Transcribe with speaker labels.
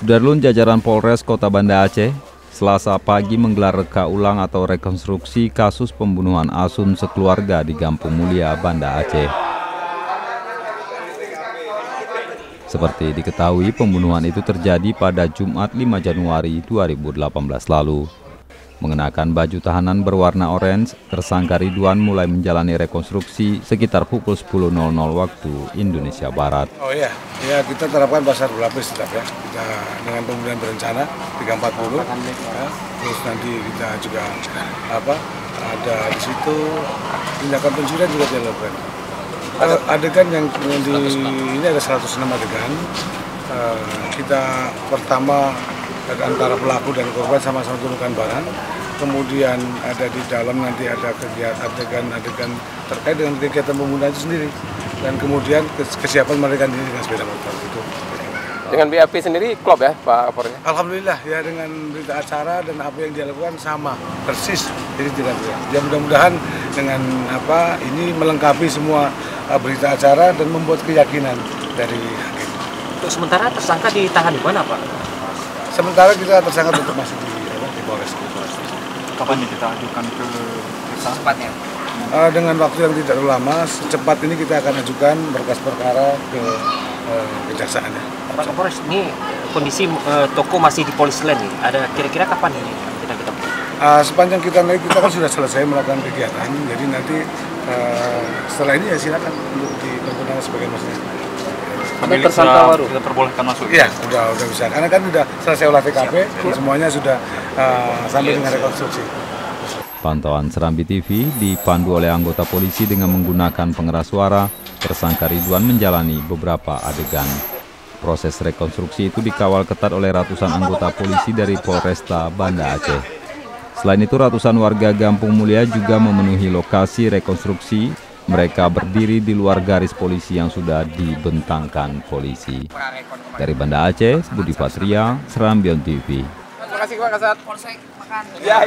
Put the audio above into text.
Speaker 1: Sudarlun, jajaran Polres Kota Banda Aceh Selasa pagi menggelar reka ulang atau rekonstruksi kasus pembunuhan Asun sekeluarga di Gampung Mulia, Banda Aceh. Seperti diketahui, pembunuhan itu terjadi pada Jumat 5 Januari 2018 lalu. Mengenakan baju tahanan berwarna orange, tersangka Ridwan mulai menjalani rekonstruksi sekitar pukul 10.00 waktu Indonesia Barat.
Speaker 2: Oh iya, ya kita terapkan pasar berlapis tetap ya. Kita dengan pembunuhan berencana 340, ya. Terus nanti kita juga ada di situ tindakan pencurian juga dilakukan. Adegan yang ini ada 106 adegan. Kita pertama antara pelaku dan korban sama-sama turunkan barang, kemudian ada di dalam nanti ada kegiatan adegan terkait dengan kegiatan pembunuhan itu sendiri, dan kemudian kesiapan mereka diri dengan sepeda motor itu.
Speaker 3: Dengan BAP sendiri klop ya Pak Kapolri?
Speaker 2: Alhamdulillah ya, dengan berita acara dan apa yang dia lakukan sama persis, jadi tidak beda. Ya mudah-mudahan dengan ini melengkapi semua berita acara dan membuat keyakinan dari hakim.
Speaker 4: Untuk sementara tersangka ditahan di mana Pak?
Speaker 2: Sementara kita tersangka tetap masih di Polres.
Speaker 5: Kapan kita ajukan ke
Speaker 4: Cepatnya?
Speaker 2: Dengan waktu yang tidak terlalu lama, secepat ini kita akan ajukan berkas perkara ke kejaksaan.
Speaker 4: Pak Kapolres, ini kondisi toko masih di Polis Land nih. Ada kira-kira kapan ini kita
Speaker 2: sepanjang kita kan sudah selesai melakukan kegiatan, jadi nanti setelah ini ya silakan untuk dipergunakan sebagai masalah.
Speaker 5: Ada tersangka baru kita perbolehkan masuk?
Speaker 2: Iya, udah bisa. Karena kan sudah selesai olah TKP, semuanya sudah sampai dengan rekonstruksi.
Speaker 1: Pantauan Serambi TV dipandu oleh anggota polisi dengan menggunakan pengeras suara. Tersangka Ridwan menjalani beberapa adegan. Proses rekonstruksi itu dikawal ketat oleh ratusan anggota polisi dari Polresta Banda Aceh. Selain itu, ratusan warga Gampung Mulia juga memenuhi lokasi rekonstruksi. Mereka berdiri di luar garis polisi yang sudah dibentangkan polisi. Dari Banda Aceh, Budi Patria, Serambi TV.
Speaker 3: Terima kasih Pak Kasat.
Speaker 4: Polsek makan.
Speaker 3: Ya.